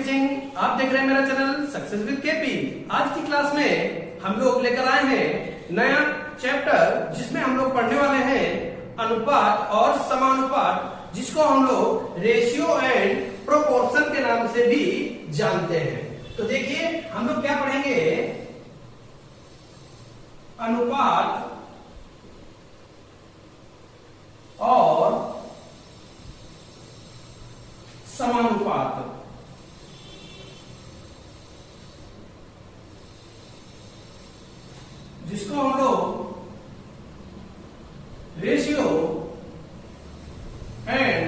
Teaching. आप देख रहे हैं मेरा चैनल सक्सेस विद केपी। आज की क्लास में हम लोग लेकर आए हैं नया चैप्टर जिसमें हम लोग पढ़ने वाले हैं अनुपात और समानुपात, जिसको हम लोग रेशियो एंड प्रोपोर्शन के नाम से भी जानते हैं। तो देखिए हम लोग क्या पढ़ेंगे, अनुपात और समानुपात। जिसको हम लोग रेशियो एंड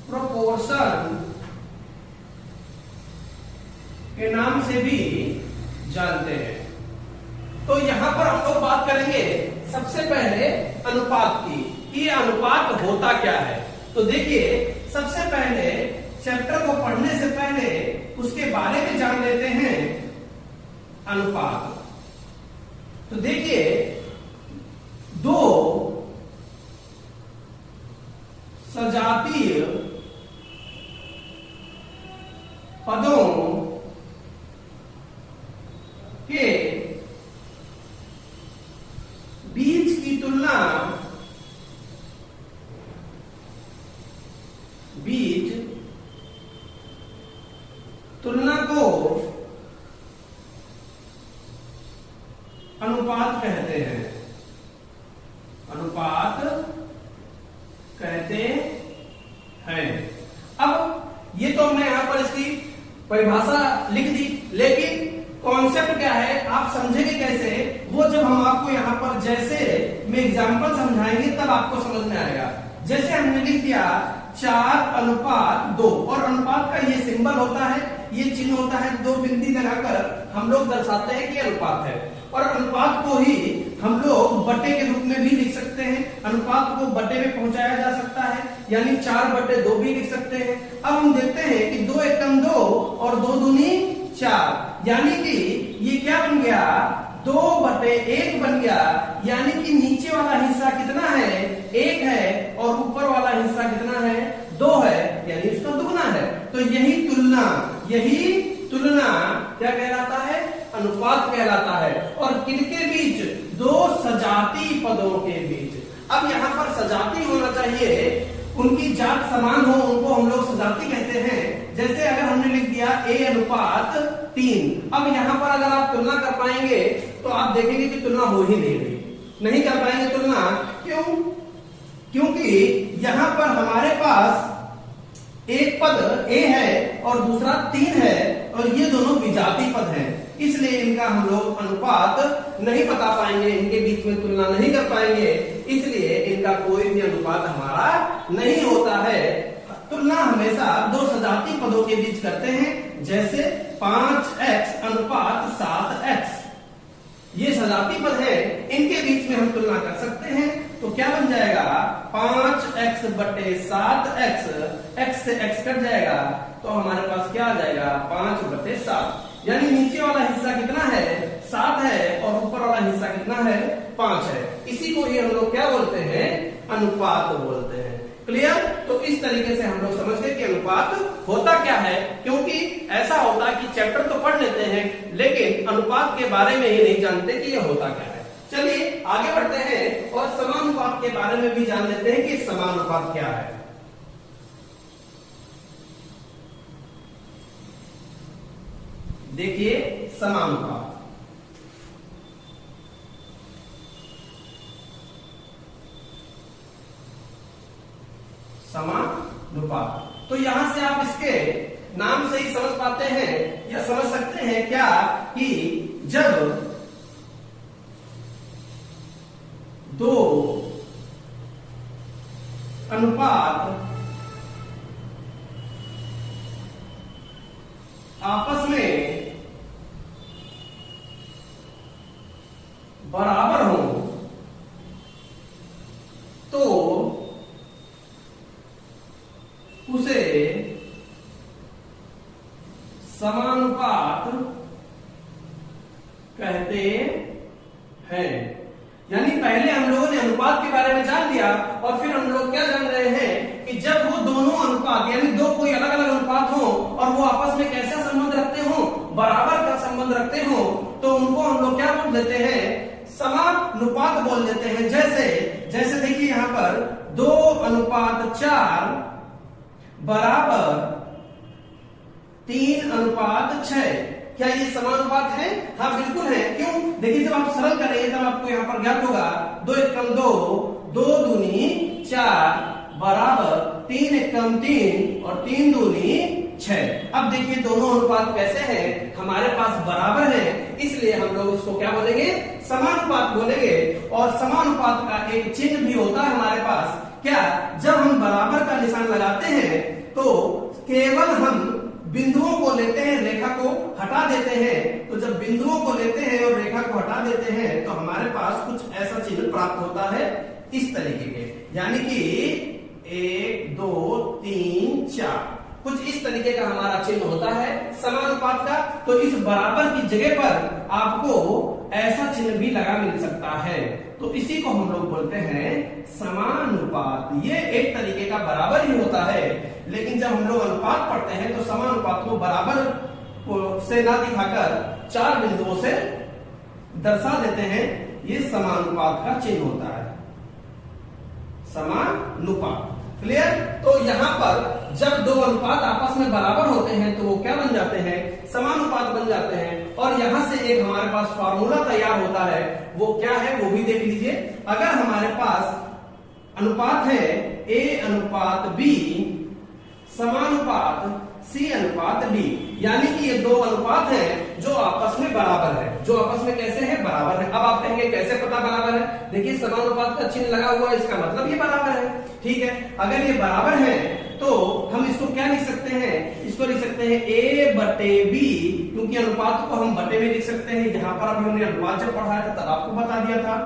प्रोपोर्शन के नाम से भी जानते हैं। तो यहां पर हम लोग बात करेंगे सबसे पहले अनुपात की, कि अनुपात होता क्या है। तो देखिए सबसे पहले चैप्टर को पढ़ने से पहले उसके बारे में जान लेते हैं अनुपात। तो देखिए दो सजातीय पदों के बीच की तुलना को अनुपात कहते हैं। अनुपात कहते हैं। अब ये तो हमने यहां पर इसकी परिभाषा लिख दी, लेकिन कॉन्सेप्ट क्या है आप समझेंगे कैसे, वो जब हम आपको यहां पर जैसे में एग्जांपल समझाएंगे तब आपको समझ में आएगा। जैसे हमने लिख दिया 4:2 और अनुपात का ये सिंबल होता है, ये चिन्ह होता है, दो बिंदी लगाकर हम लोग दर्शाते हैं कि अनुपात है। और अनुपात को ही हम लोग बटे के रूप में भी लिख सकते हैं। अनुपात को बटे में पहुंचाया जा सकता है, यानी 4/2 भी लिख सकते हैं। अब हम देखते हैं कि 2 एकम 2 और 2 दूनी 4, यानी कि ये क्या बन गया, 2/1 बन गया। यानी कि नीचे वाला हिस्सा कितना है, 1 है, और ऊपर वाला हिस्सा कितना है, 2 है, यानी इसका दुगना है। तो यही तुलना क्या कहलाता है, अनुपात कहलाता है। और किनके बीच, दो सजाती पदों के बीच। अब यहाँ पर सजाती होना चाहिए, उनकी जात समान हो, उनको हम लोग सजाती कहते हैं। जैसे अगर हमने लिख दिया A:3, अब यहाँ पर अगर आप तुलना कर पाएंगे तो आप देखेंगे कि तुलना हो ही नहीं कर पाएंगे तुलना। क्यों? क्योंकि यहाँ पर हमारे पास एक पद A है और दूसरा 3 है, और ये दोनों विजाती पद हैं, इसलिए इनका हम लोग अनुपात नहीं बता पाएंगे, इनके बीच में तुलना नहीं कर पाएंगे, इसलिए इनका कोई भी अनुपात हमारा नहीं होता है। तुलना हमेशा दो सजाती पदों के बीच करते हैं, जैसे 5x:7x, ये सजाती पद है, इनके बीच में हम तुलना कर सकते हैं। तो क्या बन जाएगा, 5x/7x, x से x कट जाएगा, तो हमारे पास क्या आ जाएगा, 5/7। यानी नीचे वाला हिस्सा कितना है, 7 है, और ऊपर वाला हिस्सा कितना है, 5 है। इसी को ही हम लोग क्या बोलते हैं, अनुपात बोलते हैं। क्लियर? तो इस तरीके से हम लोग समझ गए कि अनुपात होता क्या है। क्योंकि ऐसा होता है कि चैप्टर तो पढ़ लेते हैं, लेकिन अनुपात के बारे में ही नहीं जानते कि यह होता क्या है। चलिए आगे बढ़ते हैं और समानुपात के बारे में भी जान लेते हैं कि समानुपात क्या है। देखिए समानुपात, समानुपात। तो यहां से आप इसके नाम से ही समझ पाते हैं या समझ सकते हैं क्या, कि जब दो अनुपात आपस में बराबर हो तो उसे समानुपात कहते हैं। यानी पहले हम लोगों ने अनुपात के बारे में जान लिया, और फिर हम लोग क्या जान रहे हैं कि जब वो दोनों अनुपात यानी दो कोई अलग अलग अनुपात हो और बराबर का संबंध रखते हो तो उनको हम लोग क्या बोल देते हैं, समानुपात बोल देते हैं। जैसे जैसे देखिए यहां पर 2:4 बराबर 3:6, क्या ये समानुपात है? हाँ बिल्कुल है। क्यों? देखिए जब आप सरल करेंगे तब आपको यहाँ पर ज्ञात होगा 2 एकम 2, 2 दूनी 4 बराबर 3 एकम 3 और 3 दूनी 6। अब देखिए दोनों अनुपात कैसे हैं, हमारे पास बराबर है, इसलिए हम लोग इसको क्या बोलेंगे, समानुपात बोलेंगे। और समानुपात का एक चिन्ह भी होता है हमारे पास। क्या? जब हम बराबर का निशान लगाते हैं तो केवल हम बिंदुओं को लेते हैं, रेखा को हटा देते हैं। तो जब बिंदुओं को लेते हैं और रेखा को हटा देते हैं तो हमारे पास कुछ ऐसा चिन्ह प्राप्त होता है इस तरीके के, यानी कि 1 2 3 4 कुछ इस तरीके का हमारा चिन्ह होता है समानुपात का। तो इस बराबर की जगह पर आपको ऐसा चिन्ह भी लगा मिल सकता है, तो इसी को हम लोग बोलते हैं समानुपात। ये एक तरीके का बराबर ही होता है, लेकिन जब हम लोग अनुपात पढ़ते हैं तो समानुपात को बराबर से ना दिखाकर 4 बिंदुओं से दर्शा देते हैं। ये समानुपात का चिन्ह होता है, समानुपात। क्लियर? तो यहां पर जब दो अनुपात आपस में बराबर होते हैं तो वो क्या बन जाते हैं, समानुपात बन जाते हैं। और यहां से एक हमारे पास फार्मूला तैयार होता है, वो क्या है वो भी देख लीजिए। अगर हमारे पास अनुपात है A:B समानुपात C:B, यानी कि ये दो अनुपात हैं जो आपस में बराबर है। जो आपस में कैसे हैं, बराबर है। अब आप कहेंगे कैसे पता बराबर है? देखिए समानुपात का चिन्ह लगा हुआ है, इसका मतलब ये बराबर है। ठीक है, अगर ये बराबर है तो हम इसको क्या लिख सकते हैं, इसको लिख सकते हैं A/B, क्योंकि अनुपात को हम बटे में लिख सकते हैं। यहाँ पर अभी हमने अनुपात जब पढ़ाया था तब आपको बता दिया था,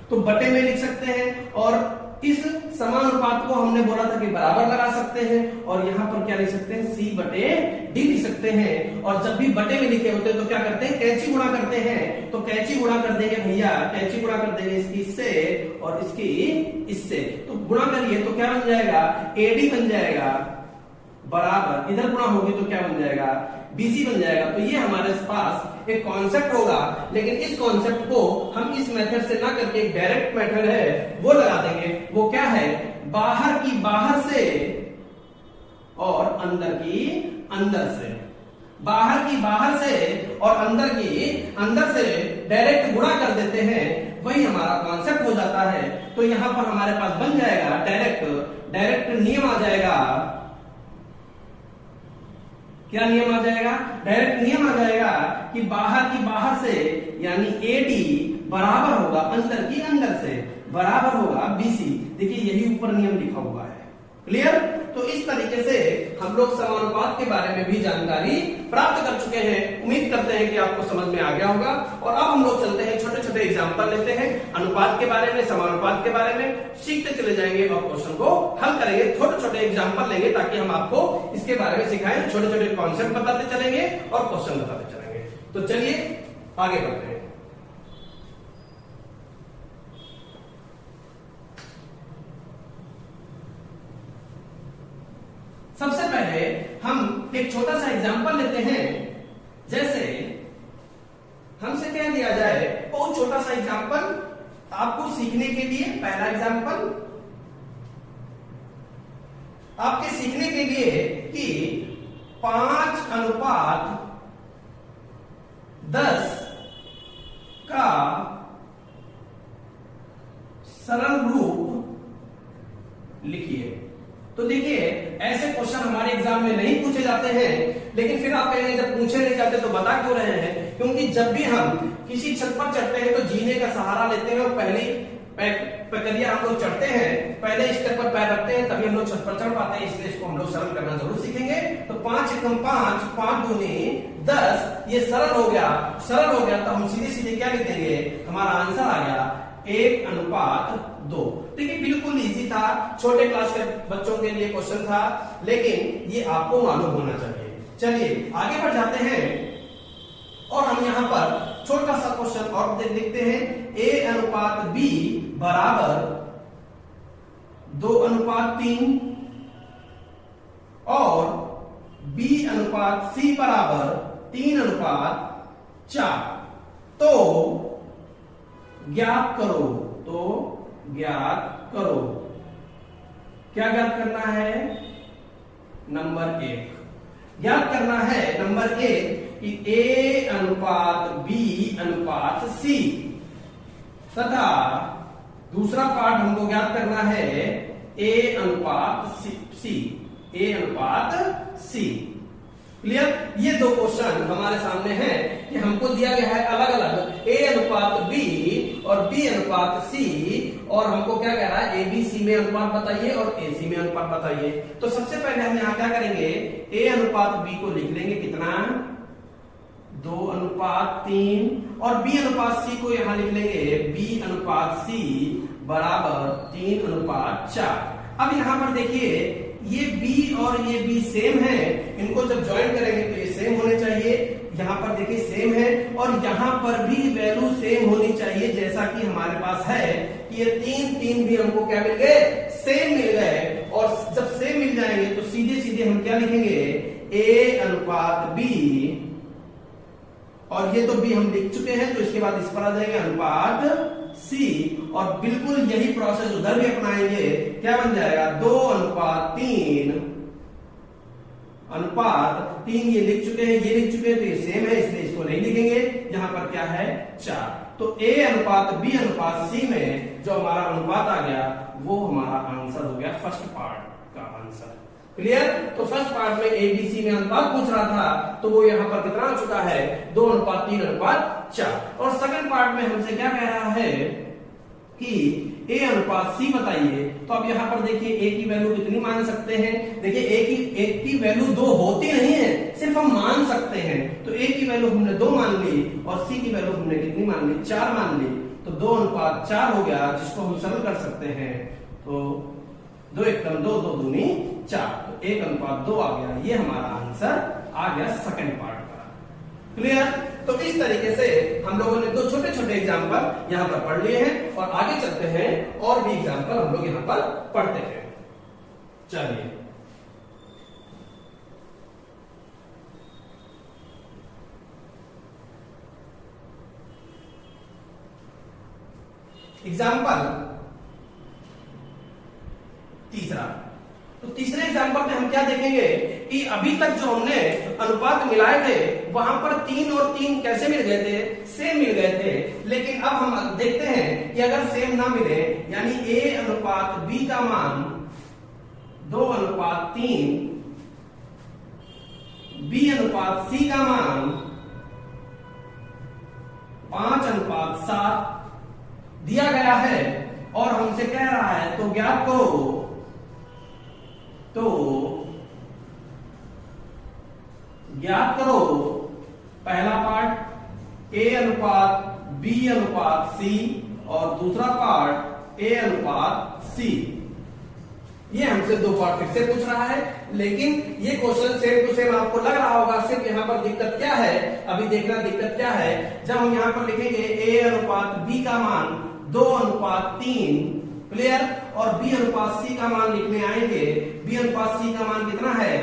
तो बटे में लिख सकते हैं। और इस समानुपात को हमने बोला था कि बराबर लगा सकते हैं, और यहाँ पर क्या लिख सकते हैं, C/D लिख सकते हैं। और जब भी बटे में लिखे होते हैं तो क्या करते हैं, कैंची गुणा करते हैं। तो कैंची गुणा कर देंगे भैया, कैंची गुणा कर देंगे इसकी इससे और इसकी इससे, तो गुणा करिए तो क्या बन जाएगा, AD बन जाएगा बराबर, इधर गुणा होगी तो क्या बन जाएगा, BC बन जाएगा। तो ये हमारे पास एक कॉन्सेप्ट होगा, लेकिन इस कॉन्सेप्ट को हम इस मेथड से ना करके एक डायरेक्ट मेथड है वो लगा देंगे। वो क्या है, बाहर की बाहर से और अंदर की अंदर से, बाहर की बाहर से और अंदर की अंदर से डायरेक्ट गुणा कर देते हैं, वही हमारा कॉन्सेप्ट हो जाता है। तो यहां पर हमारे पास बन जाएगा डायरेक्ट नियम आ जाएगा। क्या नियम आ जाएगा, डायरेक्ट नियम आ जाएगा कि बाहर की बाहर से यानी AD बराबर होगा अंदर की अंदर से, बराबर होगा BC। देखिए यही ऊपर नियम लिखा हुआ है। क्लियर? तो इस तरीके से हम लोग समानुपात के बारे में भी जानकारी प्राप्त कर चुके हैं। उम्मीद करते हैं कि आपको समझ में आ गया होगा। और अब हम लोग चलते हैं, छोटे छोटे एग्जाम्पल लेते हैं अनुपात के बारे में, समानुपात के बारे में सीखते चले जाएंगे और क्वेश्चन को हल करेंगे। छोटे छोटे एग्जाम्पल लेंगे ताकि हम आपको इसके बारे में सिखाएं, छोटे छोटे कॉन्सेप्ट बताते चलेंगे और क्वेश्चन बताते चलेंगे। तो चलिए आगे बढ़ते हैं। सबसे पहले हम एक छोटा सा एग्जांपल लेते हैं। जैसे हमसे कह दिया जाए, बहुत छोटा सा एग्जांपल आपको सीखने के लिए, पहला एग्जांपल आपके सीखने के लिए कि 5:10 का सरल रूप लिखिए। तो देखिए ऐसे क्वेश्चन हमारे एग्जाम में नहीं पूछे जाते हैं, लेकिन फिर आप कहेंगे जब पूछे नहीं जाते तो बता क्यों रहे हैं? क्योंकि जब भी हम किसी छत पर चढ़ते हैं तो जीने का सहारा लेते हैं और पहली प्रक्रिया हम लोग चढ़ते हैं, पहले स्टेप पर पैर रखते हैं, तभी हम लोग छत पर चढ़ पाते हैं। इसलिए इसको हम लोग सरल करना जरूर सीखेंगे। तो 5 एकम 5, 5 दूनी 10, ये सरल हो गया। सरल हो गया तो हम सीधे सीधे क्या लिख देंगे, हमारा आंसर आ गया 1:2। देखिए बिल्कुल इजी था, छोटे क्लास के बच्चों के लिए क्वेश्चन था, लेकिन ये आपको मालूम होना चाहिए। चलिए आगे बढ़ जाते हैं और हम यहां पर छोटा सा क्वेश्चन और लिखते हैं। A:B बराबर 2:3 और B:C बराबर 3:4। तो ज्ञात करो, तो ज्ञात करो, क्या ज्ञात करना है? नंबर 1 ज्ञात करना है। नंबर 1 कि A:B:C तथा दूसरा पार्ट हमको ज्ञात करना है A:C। क्लियर? ये दो क्वेश्चन हमारे सामने हैं कि हमको दिया गया है अलग अलग A:B और B:C, और हमको क्या कह रहा है? ABC में अनुपात बताइए और AC में अनुपात बताइए। तो सबसे पहले हम यहाँ क्या करेंगे? A:B को लिख लेंगे कितना? 2:3 और B:C को यहां लिख लेंगे B:C बराबर 3:4। अब यहां पर देखिए ये B और ये B सेम है, इनको जब ज्वाइन करेंगे तो ये सेम होने चाहिए। यहां पर देखिए सेम है और यहां पर भी वैल्यू सेम होनी चाहिए, जैसा कि हमारे पास है कि ये 3 भी हमको क्या मिल गए? सेम मिल गए। और जब सेम मिल जाएंगे तो सीधे सीधे हम क्या लिखेंगे? A:B, और ये तो B हम लिख चुके हैं, तो इसके बाद इस पर आ जाएंगे अनुपात C, और बिल्कुल यही प्रोसेस उधर भी अपनाएंगे। क्या बन जाएगा? 2:3 ये लिख चुके हैं, ये लिख चुके हैं, तो ये सेम है इसलिए इसको नहीं लिखेंगे। यहां पर क्या है? 4। तो A:B:C में जो हमारा अनुपात आ गया वो हमारा आंसर हो गया फर्स्ट पार्ट का आंसर। क्लियर? तो फर्स्ट पार्ट में ABC में अनुपात पूछ रहा था, तो वो यहां पर कितना आ चुका है? 2:3:4। और सेकंड पार्ट में हमसे क्या कह रहा है कि A:C बताइए। तो अब यहां पर देखिए A की वैल्यू कितनी मान सकते हैं? देखिए A की वैल्यू 2 होती नहीं है, सिर्फ हम मान सकते हैं। तो A की वैल्यू हमने 2 मान ली और C की वैल्यू हमने कितनी मान ली? 4 मान ली। तो 2:4 हो गया, जिसको हम सरल कर सकते हैं। तो 2:1=2, 2×2=4, तो 1:2 आ गया। ये हमारा आंसर आ गया सेकंड पार्ट का। क्लियर? तो इस तरीके से हम लोगों ने 2 छोटे छोटे एग्जाम्पल यहां पर पढ़ लिए हैं, और आगे चलते हैं और भी एग्जाम्पल हम लोग यहां पर पढ़ते हैं। चलिए एग्जाम्पल तीसरा। तो तीसरे एग्जाम्पल में हम क्या देखेंगे कि अभी तक जो हमने अनुपात मिलाए थे वहां पर 3 और 3 कैसे मिल गए थे? सेम मिल गए थे। लेकिन अब हम देखते हैं कि अगर सेम ना मिले, यानी A:B का मान 2:3, B:C का मान 5:7 दिया गया है, और हमसे कह रहा है तो ज्ञात करो। तो ज्ञात करो पहला पार्ट A:B:C और दूसरा पार्ट A:C। ये हमसे 2 पार्ट फिर से पूछ रहा है, लेकिन ये क्वेश्चन सेम टू सेम आपको लग रहा होगा। सिर्फ यहां पर दिक्कत क्या है? अभी देखना दिक्कत क्या है। जब हम यहां पर लिखेंगे A:B का मान 2:3, क्लियर, और B:C का मान लिखने आएंगे। B:C का मान कितना है?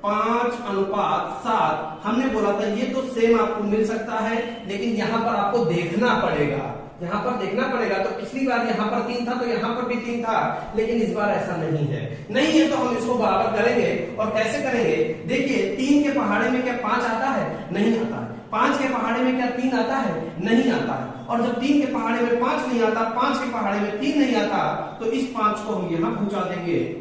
5:7। हमने बोला था ये तो सेम आपको मिल सकता है, लेकिन यहां पर आपको देखना पड़ेगा। यहां पर देखना पड़ेगा। तो पिछली बार यहां पर 3 था, तो यहां पर भी 3 था, लेकिन इस बार ऐसा नहीं है। नहीं है तो हम इसको बराबर करेंगे। और कैसे करेंगे? देखिए 3 के पहाड़े में क्या 5 आता है? नहीं आता है। 5 के पहाड़े में क्या 3 आता है? नहीं आता है। और जब 3 के पहाड़े में 5 नहीं आता, 5 के पहाड़े में 3 नहीं आता, तो इस 5 को हम यहां पहुंचा देंगे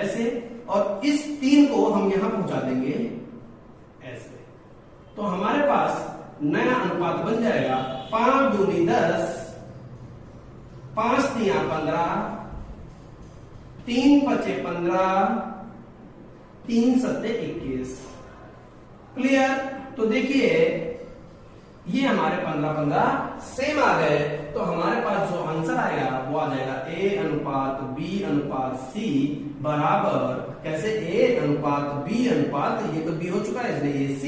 ऐसे, और इस 3 को हम यहां पहुंचा देंगे ऐसे। तो हमारे पास नया अनुपात बन जाएगा 5×10, 5×3=15, 3×5=15, 3×7=21। क्लियर? तो देखिए ये हमारे 15-15 सेम आ गए। तो हमारे पास जो आंसर आएगा वो आ जाएगा A:B:C बराबर, कैसे? A:B:, ये तो B हो चुका है इसलिए ये C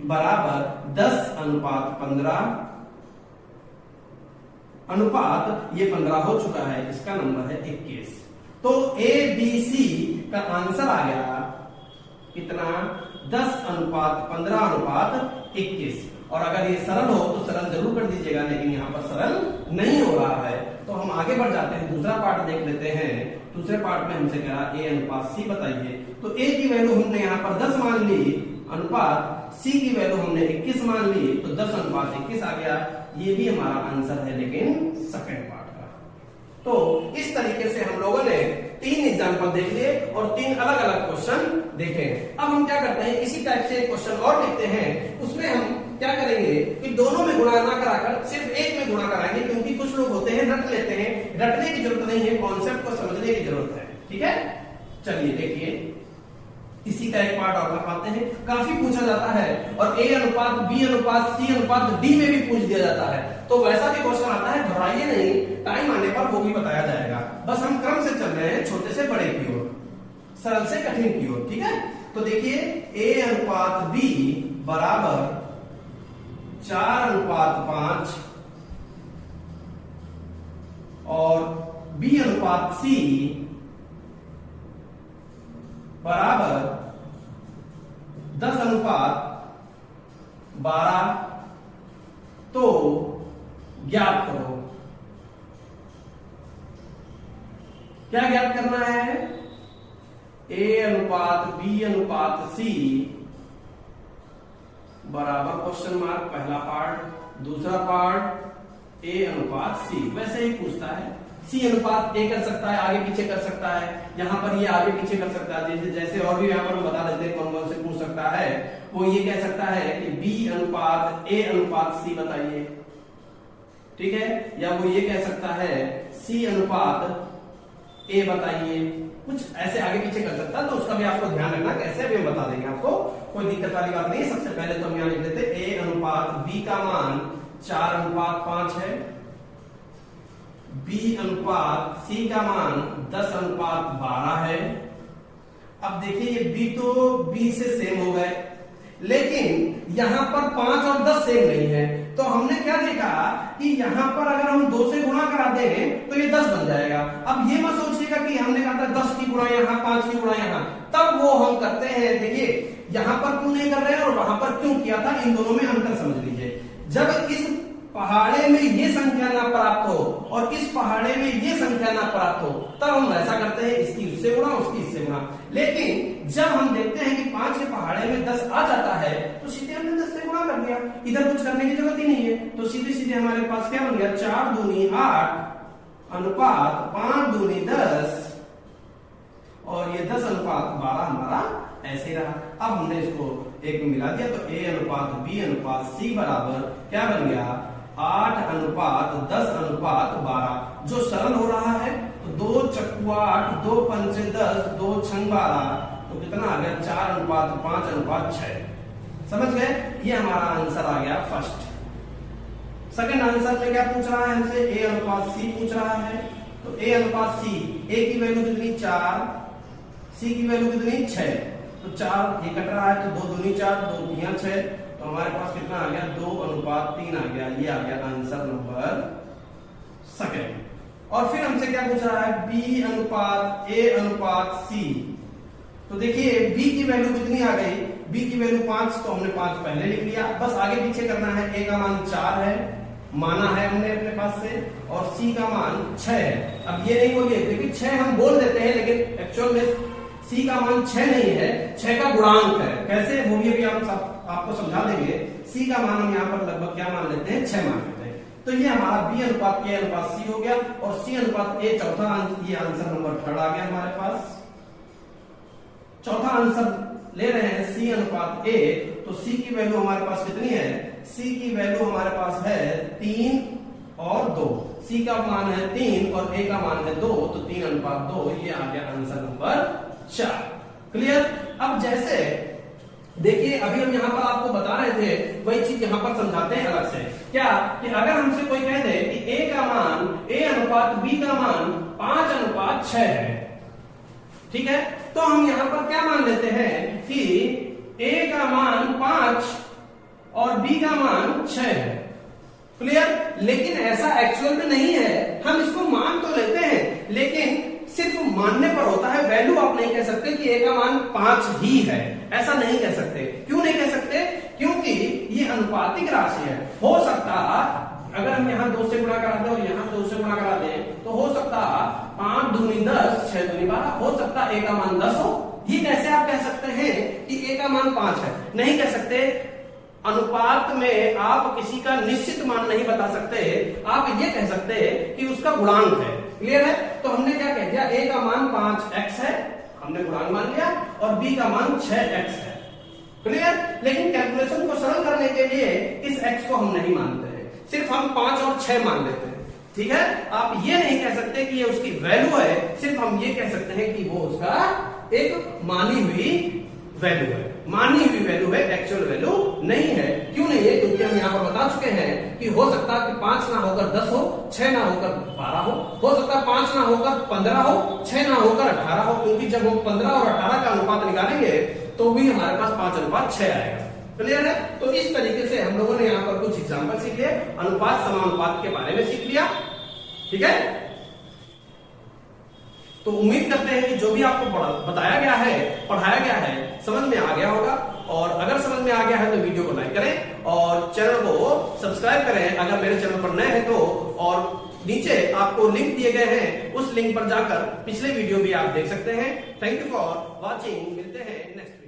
बराबर 10:15 अनुपात ये 15 हो चुका है, इसका नंबर है 21। तो ABC का आंसर आ गया कितना 10:15:21। और अगर ये सरल हो तो सरल जरूर कर दीजिएगा, लेकिन यहाँ पर सरल नहीं हो रहा है। तो हम आगे बढ़ जाते हैं, दूसरा पार्ट देख लेते हैं। दूसरे पार्ट में हमसे कहा A/C बताइए। तो A की वैल्यू हमने यहाँ पर 10 मान ली, अनुपात C की वैल्यू हमने 21 मान ली, तो 10:21 आ गया। ये भी हमारा आंसर है, लेकिन सेकंड पार्ट का। तो इस तरीके से हम लोगों ने 3 एग्जाम्पल देख लिए और 3 अलग अलग क्वेश्चन देखे। अब हम क्या करते हैं, इसी टाइप से क्वेश्चन और लिखते हैं। उसमें हम क्या करेंगे कि दोनों में गुणा ना कराकर सिर्फ एक में गुणा कराएंगे, क्योंकि कुछ लोग होते हैं रट लेते हैं। रटने की जरूरत नहीं है, कॉन्सेप्ट को समझने की जरूरत है। ठीक है, चलिए देखिए इसी का एक पार्ट और पाते हैं। काफी पूछा जाता है और A/B/C/D में भी पूछ दिया जाता है। तो वैसा भी क्वेश्चन आता है, घबराइए नहीं, टाइम आने पर वो भी बताया जाएगा। बस हम क्रम से चल रहे हैं, छोटे से बड़े की ओर, सरल से कठिन की ओर। ठीक है, तो देखिए A/B बराबर 4:5 और B/C बराबर 10:12। तो ज्ञात करो। क्या ज्ञात करना है? A/B/C बराबर क्वेश्चन मार्क, पहला पार्ट। दूसरा पार्ट A/C, वैसे ही पूछता है। C/A कर सकता है, आगे पीछे कर सकता है। यहां पर ये आगे पीछे कर सकता है, जैसे और भी यहां पर हम बता देते हैं कौन कौन से पूछ सकता है। वो ये कह सकता है कि B/A/C बताइए। ठीक है, या वो ये कह सकता है C/A बताइए। कुछ ऐसे आगे पीछे कर सकता है, तो उसका भी आपको ध्यान रखना, कैसे भी हम बता देंगे आपको, कोई दिक्कत वाली बात नहीं। सबसे पहले तो हम यहां लिख देते A/B का मान 4:5 है, B/C का मान 10:12 है। अब देखिए ये B तो B से सेम हो गए, लेकिन यहां पर 5 और 10 सेम नहीं है। तो हमने क्या देखा कि यहां पर अगर हम 2 से गुणा करा दें तो ये 10 बन जाएगा। अब ये मत सोचिएगा कि हमने कहा था 10 की गुणा यहां, 5 की गुणा यहां, तब वो हम करते हैं। देखिए यहां पर क्यों नहीं कर रहे हैं और वहां पर क्यों किया था, इन दोनों में अंतर समझ लीजिए। जब इस पहाड़े में ये संख्या ना प्राप्त हो और इस पहाड़े में ये संख्या ना प्राप्त हो, तब हम ऐसा करते हैं, इसकी उससे गुणा, उसकी इससे गुणा। लेकिन जब हम देखते हैं कि 5 के पहाड़े में 10 आ जाता है, तो सीधे हमने 10 से गुणा कर दिया, इधर कुछ करने की जरूरत ही नहीं है। तो सीधे सीधे हमारे पास क्या बन गया, 4 दूनी 8 अनुपात 5 दूनी 10 और ये 10:12 हमारा ऐसे रहा। अब हमने इसको एक में मिला दिया, तो A/B/C बराबर क्या बन गया, 8:10:12। जो सरल हो रहा है, तो 2 चक्कू 8, 2 पंचे 10, 2 छंग 12, तो कितना आ गया, 4:5:6। समझ गए? ये हमारा आंसर आ गया फर्स्ट। सेकंड आंसर में क्या पूछ रहा है हमसे, A/C पूछ रहा है। तो A/C, A की वैल्यू कितनी 4, C की वैल्यू कितनी 6। तो 4 ये कट रहा है, तो 2 दूनी 4, 2 तिया 6, तो हमारे पास कितना आ गया, 2:3 आ गया। ये आ गया आंसर नंबर सेकंड। और फिर हमसे क्या पूछ रहा है, B/A/C। तो देखिए B की वैल्यू कितनी आ गई, B की वैल्यू 5, तो हमने 5 पहले लिख लिया। बस आगे पीछे करना है। A का मान 4 है, माना है हमने अपने पास से, और C का मान 6 है। अब ये नहीं बोलिए, क्योंकि 6 हम बोल देते हैं, लेकिन एक्चुअल में C का मान 6 नहीं है, 6 का गुणांक है। कैसे, वो भी हम आपको समझा देंगे। C का मान हम यहाँ पर लगभग क्या मान लेते हैं, 6 मान लेते हैं। तो ये हमारा B/A/C हो गया, और C/A चौथा। ये आंसर नंबर 3 आ गया हमारे पास। चौथा आंसर ले रहे हैं C/A। तो C की वैल्यू हमारे पास कितनी है, C की वैल्यू हमारे पास है 3 और 2। C का मान है 3 और A का मान है 2, तो 3:2। ये आ गया आंसर नंबर 4। क्लियर? अब जैसे देखिए अभी हम यहाँ पर आपको बता रहे थे, वही चीज यहाँ पर समझाते हैं अलग से। क्या कि अगर हमसे कोई कह दे कि A/B का मान 5:6 है, ठीक है, तो हम यहाँ पर क्या मान लेते हैं कि A का मान 5 और B का मान 6 है। क्लियर? लेकिन ऐसा एक्चुअल में नहीं है। हम इसको मान तो लेते हैं, लेकिन सिर्फ मानने पर होता है, वैल्यू आप नहीं कह सकते कि a का मान 5 ही है, ऐसा नहीं कह सकते। क्यों नहीं कह सकते? क्योंकि ये अनुपातिक राशि है। हो सकता अगर हम यहाँ 2 से गुणा करा दें और यहाँ 2 से गुणा करा दें तो हो सकता 5 दूनी 10, 6 दूनी 12, हो सकता a का मान 10 हो। ये कैसे आप कह सकते हैं कि a का मान 5 है? नहीं कह सकते। अनुपात में आप किसी का निश्चित मान नहीं बता सकते, आप ये कह सकते कि उसका गुणांक है। क्लियर है? तो हमने क्या कह दिया, a का मान 5x है, हमने गुणांक मान लिया, और b का मान 6x है। क्लियर? लेकिन कैलकुलेशन को सरल करने के लिए इस x को हम नहीं मानते हैं, सिर्फ हम 5 और 6 मान लेते हैं। ठीक है? आप ये नहीं कह सकते कि ये उसकी वैल्यू है, सिर्फ हम ये कह सकते हैं कि वो उसका एक मानी हुई वैल्यू है। मानी हुई वैल्यू है, एक्चुअल वैल्यू नहीं है। क्यों नहीं है? क्योंकि हम यहाँ पर बता चुके हैं कि हो सकता है कि 5 ना होकर 10 हो, 6 ना होकर 12 हो सकता है 5 ना होकर 15 हो, 6 ना होकर 18 हो, क्योंकि जब हम 15 और 18 का अनुपात निकालेंगे तो भी हमारे पास 5:6 आएगा। क्लियर है? तो इस तरीके से हम लोगों ने यहाँ पर कुछ एग्जाम्पल सीख लिए, अनुपात समानुपात के बारे में सीख लिया। ठीक है? तो उम्मीद करते हैं कि जो भी आपको बताया गया है, पढ़ाया गया है, समझ में आ गया होगा। और अगर समझ में आ गया है तो वीडियो को लाइक करें और चैनल को सब्सक्राइब करें अगर मेरे चैनल पर नए हैं तो। और नीचे आपको लिंक दिए गए हैं, उस लिंक पर जाकर पिछले वीडियो भी आप देख सकते हैं। Thank you for watching. मिलते हैं नेक्स्ट